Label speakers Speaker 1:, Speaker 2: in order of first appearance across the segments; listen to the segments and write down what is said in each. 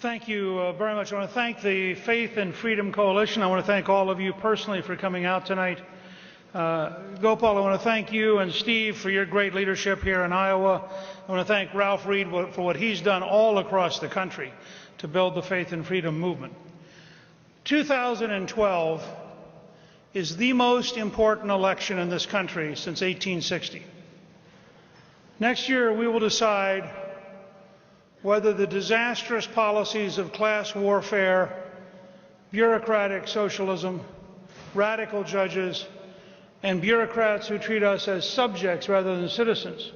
Speaker 1: Thank you very much. I want to thank the Faith and Freedom Coalition. I want to thank all of you personally for coming out tonight. Gopal, I want to thank you and Steve for your great leadership here in Iowa. I want to thank Ralph Reed for what he's done all across the country to build the Faith and Freedom movement. 2012 is the most important election in this country since 1860. Next year, we will decide whether the disastrous policies of class warfare, bureaucratic socialism, radical judges, and bureaucrats who treat us as subjects rather than citizens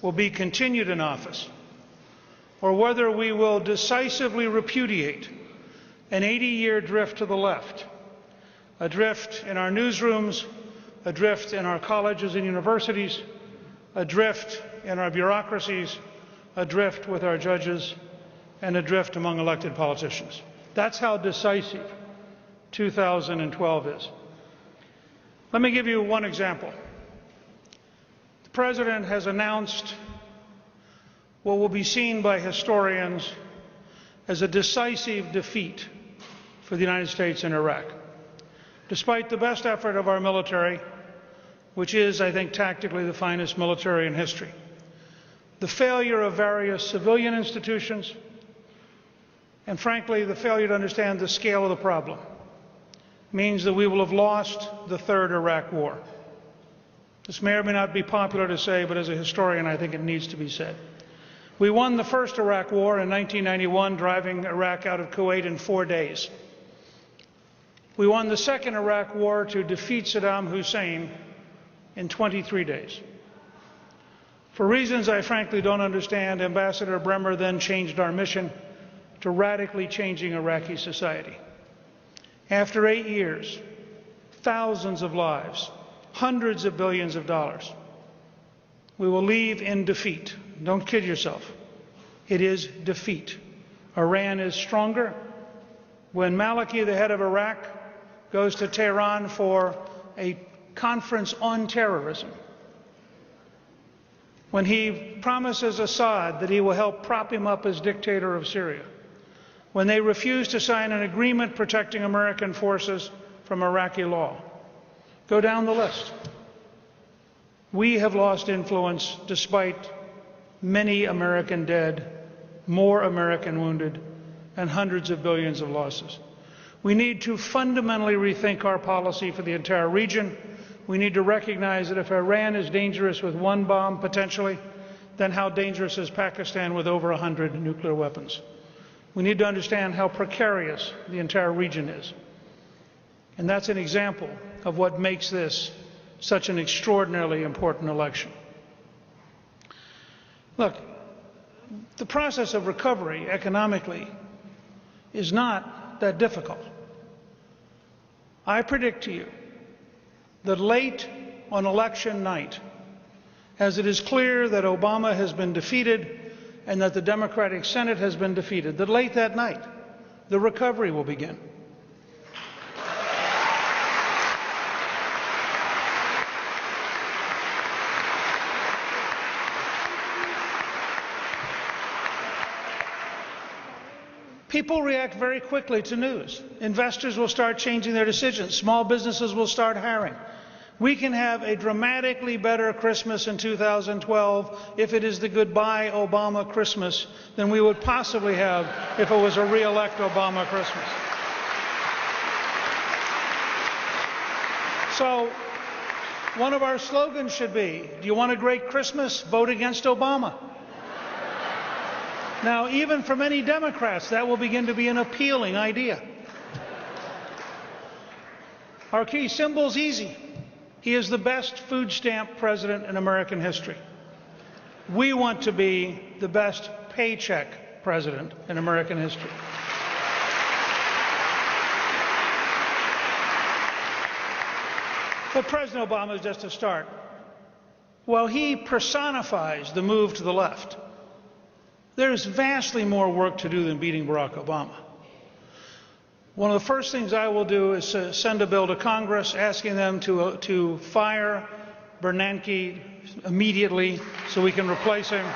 Speaker 1: will be continued in office, or whether we will decisively repudiate an 80-year drift to the left, a drift in our newsrooms, a drift in our colleges and universities, a drift in our bureaucracies, a drift with our judges, and a drift among elected politicians. That's how decisive 2012 is. Let me give you one example. The President has announced what will be seen by historians as a decisive defeat for the United States in Iraq. Despite the best effort of our military, which is, I think, tactically the finest military in history, the failure of various civilian institutions, and frankly, the failure to understand the scale of the problem, means that we will have lost the third Iraq war. This may or may not be popular to say, but as a historian, I think it needs to be said. We won the first Iraq war in 1991, driving Iraq out of Kuwait in 4 days. We won the second Iraq war to defeat Saddam Hussein in 23 days. For reasons I frankly don't understand, Ambassador Bremer then changed our mission to radically changing Iraqi society. After 8 years, thousands of lives, hundreds of billions of dollars, we will leave in defeat. Don't kid yourself. It is defeat. Iran is stronger. When Maliki, the head of Iraq, goes to Tehran for a conference on terrorism, when he promises Assad that he will help prop him up as dictator of Syria, when they refuse to sign an agreement protecting American forces from Iraqi law. Go down the list. We have lost influence despite many American dead, more American wounded, and hundreds of billions of losses. We need to fundamentally rethink our policy for the entire region. We need to recognize that if Iran is dangerous with one bomb, potentially, then how dangerous is Pakistan with over 100 nuclear weapons? We need to understand how precarious the entire region is. And that's an example of what makes this such an extraordinarily important election. Look, the process of recovery economically is not that difficult. I predict to you that late on election night, as it is clear that Obama has been defeated and that the Democratic Senate has been defeated, that late that night, the recovery will begin. People react very quickly to news. Investors will start changing their decisions. Small businesses will start hiring. We can have a dramatically better Christmas in 2012 if it is the goodbye Obama Christmas than we would possibly have if it was a re-elect Obama Christmas. So one of our slogans should be, do you want a great Christmas? Vote against Obama. Now, even for many Democrats, that will begin to be an appealing idea. Our key symbol's easy. He is the best food stamp president in American history. We want to be the best paycheck president in American history. But President Obama is just a start. While he personifies the move to the left, there is vastly more work to do than beating Barack Obama. One of the first things I will do is send a bill to Congress asking them to fire Bernanke immediately so we can replace him.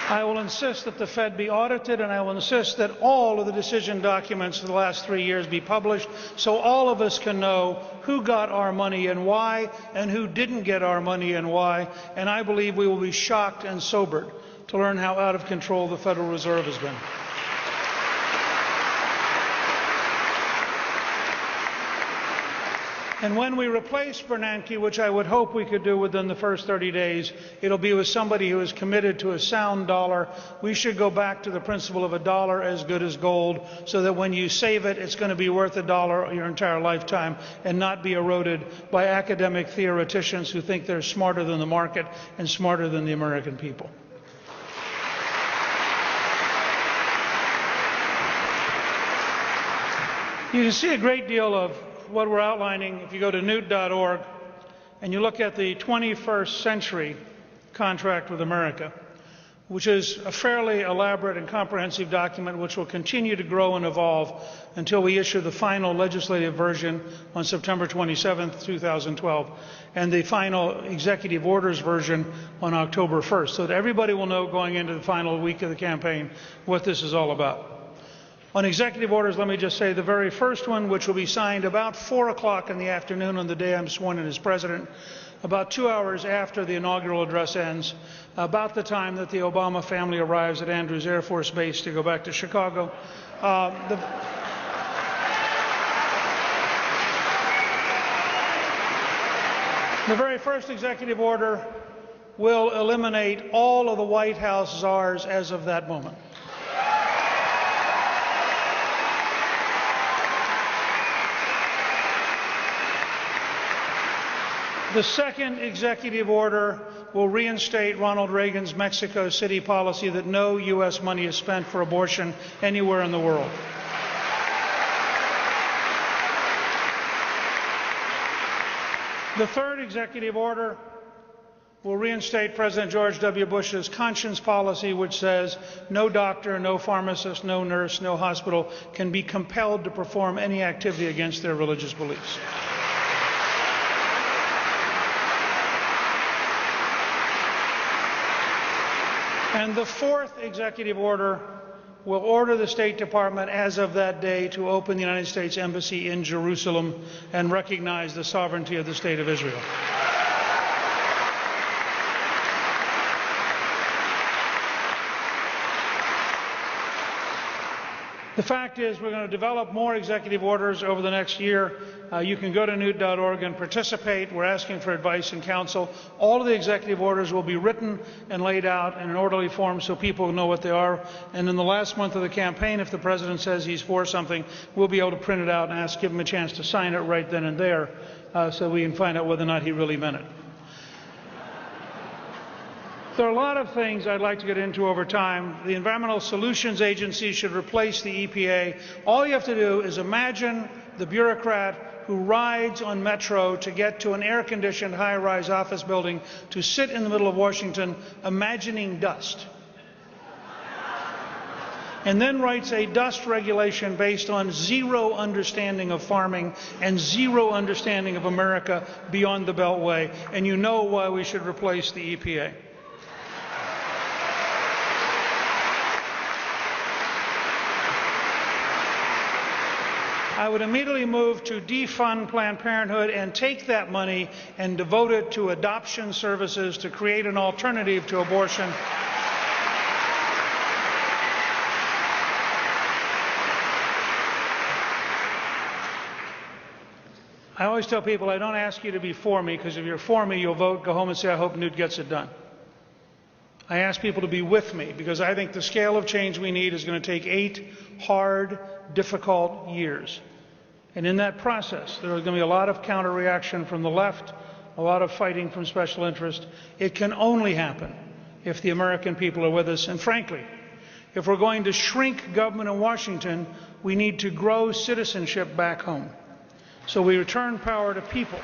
Speaker 1: I will insist that the Fed be audited, and I will insist that all of the decision documents for the last 3 years be published so all of us can know who got our money and why, and who didn't get our money and why. And I believe we will be shocked and sobered to learn how out of control the Federal Reserve has been. And when we replace Bernanke, which I would hope we could do within the first 30 days, it'll be with somebody who is committed to a sound dollar. We should go back to the principle of a dollar as good as gold, so that when you save it, it's going to be worth $1 your entire lifetime and not be eroded by academic theoreticians who think they're smarter than the market and smarter than the American people. You can see a great deal of what we're outlining if you go to newt.org and you look at the 21st century contract with America, which is a fairly elaborate and comprehensive document which will continue to grow and evolve until we issue the final legislative version on September 27th, 2012, and the final executive orders version on October 1st, so that everybody will know going into the final week of the campaign what this is all about. On executive orders, let me just say the very first one, which will be signed about 4 o'clock in the afternoon on the day I'm sworn in as president, about 2 hours after the inaugural address ends, about the time that the Obama family arrives at Andrews Air Force Base to go back to Chicago. The very first executive order will eliminate all of the White House czars as of that moment. The second executive order will reinstate Ronald Reagan's Mexico City policy that no U.S. money is spent for abortion anywhere in the world. The third executive order will reinstate President George W. Bush's conscience policy, which says no doctor, no pharmacist, no nurse, no hospital can be compelled to perform any activity against their religious beliefs. And the fourth executive order will order the State Department as of that day to open the United States Embassy in Jerusalem and recognize the sovereignty of the State of Israel. The fact is, we're going to develop more executive orders over the next year. You can go to newt.org and participate. We're asking for advice and counsel. All of the executive orders will be written and laid out in an orderly form so people know what they are. And in the last month of the campaign, if the President says he's for something, we'll be able to print it out and give him a chance to sign it right then and there so we can find out whether or not he really meant it. There are a lot of things I'd like to get into over time. The Environmental Solutions Agency should replace the EPA. All you have to do is imagine the bureaucrat who rides on Metro to get to an air-conditioned high-rise office building to sit in the middle of Washington imagining dust, and then writes a dust regulation based on zero understanding of farming and zero understanding of America beyond the Beltway, and you know why we should replace the EPA. I would immediately move to defund Planned Parenthood and take that money and devote it to adoption services to create an alternative to abortion. I always tell people I don't ask you to be for me, because if you're for me, you'll vote, go home and say, I hope Newt gets it done. I ask people to be with me, because I think the scale of change we need is going to take 8 hard, difficult years. And in that process, there is going to be a lot of counter-reaction from the left, a lot of fighting from special interest. It can only happen if the American people are with us. And frankly, if we're going to shrink government in Washington, we need to grow citizenship back home. So we return power to people.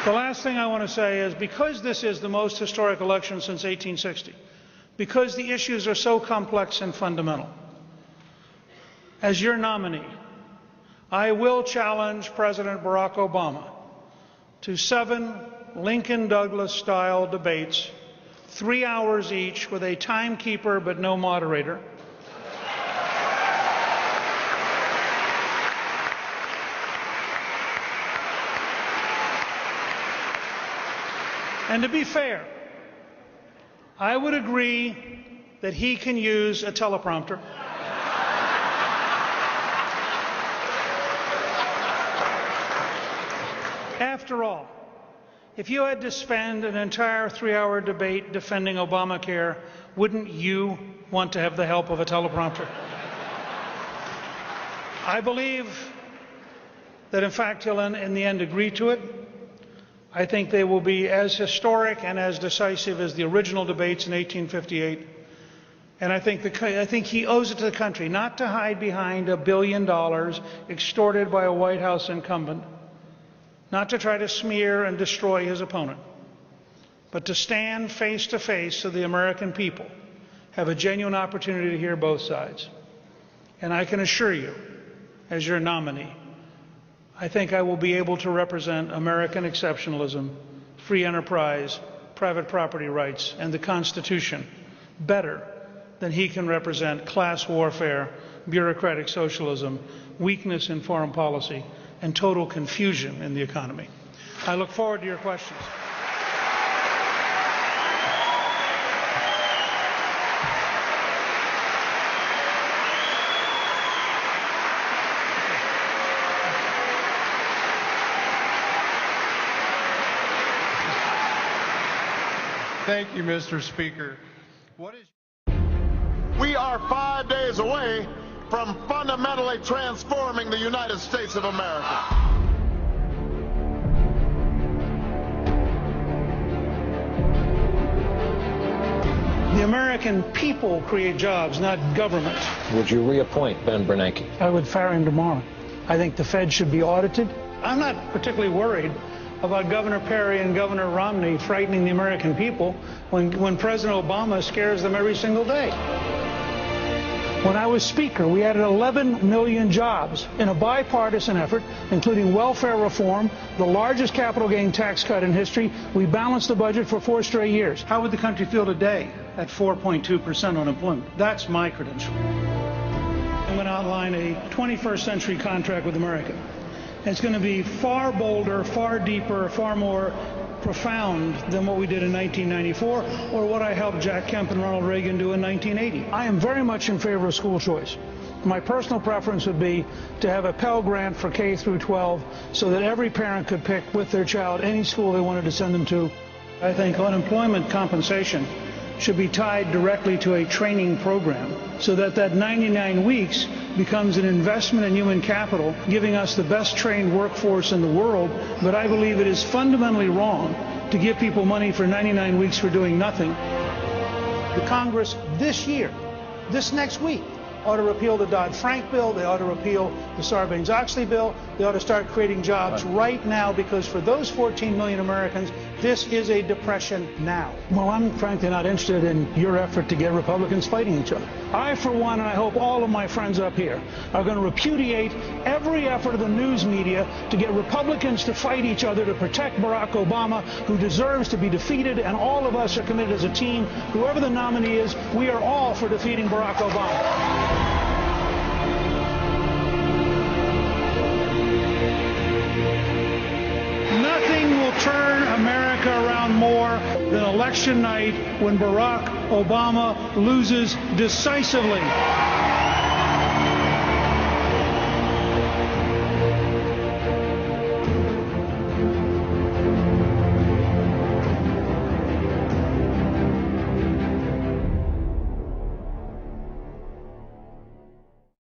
Speaker 1: The last thing I want to say is, because this is the most historic election since 1860, because the issues are so complex and fundamental, as your nominee, I will challenge President Barack Obama to 7 Lincoln Douglas style debates, 3 hours each with a timekeeper but no moderator. And to be fair, I would agree that he can use a teleprompter. After all, if you had to spend an entire 3-hour debate defending Obamacare, wouldn't you want to have the help of a teleprompter? I believe that, in fact, he'll in the end agree to it. I think they will be as historic and as decisive as the original debates in 1858. And I think he owes it to the country not to hide behind $1 billion extorted by a White House incumbent, not to try to smear and destroy his opponent, but to stand face to face so the American people have a genuine opportunity to hear both sides. And I can assure you, as your nominee, I think I will be able to represent American exceptionalism, free enterprise, private property rights, and the Constitution better than he can represent class warfare, bureaucratic socialism, weakness in foreign policy, and total confusion in the economy. I look forward to your questions.
Speaker 2: Thank you, Mr. Speaker.
Speaker 3: We are 5 days away from fundamentally transforming the United States of America.
Speaker 1: The American people create jobs, not government.
Speaker 4: Would you reappoint Ben Bernanke?
Speaker 1: I would fire him tomorrow. I think the Fed should be audited. I'm not particularly worried about Governor Perry and Governor Romney frightening the American people when President Obama scares them every single day. When I was Speaker, we added 11 million jobs in a bipartisan effort, including welfare reform, the largest capital gain tax cut in history. We balanced the budget for 4 straight years. How would the country feel today at 4.2% unemployment? That's my credential. I'm going to outline a 21st century contract with America. It's going to be far bolder, far deeper, far more profound than what we did in 1994 or what I helped Jack Kemp and Ronald Reagan do in 1980. I am very much in favor of school choice. My personal preference would be to have a Pell Grant for K through 12 so that every parent could pick with their child any school they wanted to send them to. I think unemployment compensation should be tied directly to a training program so that 99 weeks becomes an investment in human capital, giving us the best trained workforce in the world. But I believe it is fundamentally wrong to give people money for 99 weeks for doing nothing. The Congress this year, this next week, ought to repeal the Dodd-Frank bill. They ought to repeal the Sarbanes-Oxley bill. They ought to start creating jobs right now, because for those 14 million Americans, this is a depression now. Well, I'm frankly not interested in your effort to get Republicans fighting each other. I, for one, and I hope all of my friends up here, are going to repudiate every effort of the news media to get Republicans to fight each other to protect Barack Obama, who deserves to be defeated, and all of us are committed as a team. Whoever the nominee is, we are all for defeating Barack Obama. Nothing will turn America around more than election night when Barack Obama loses decisively.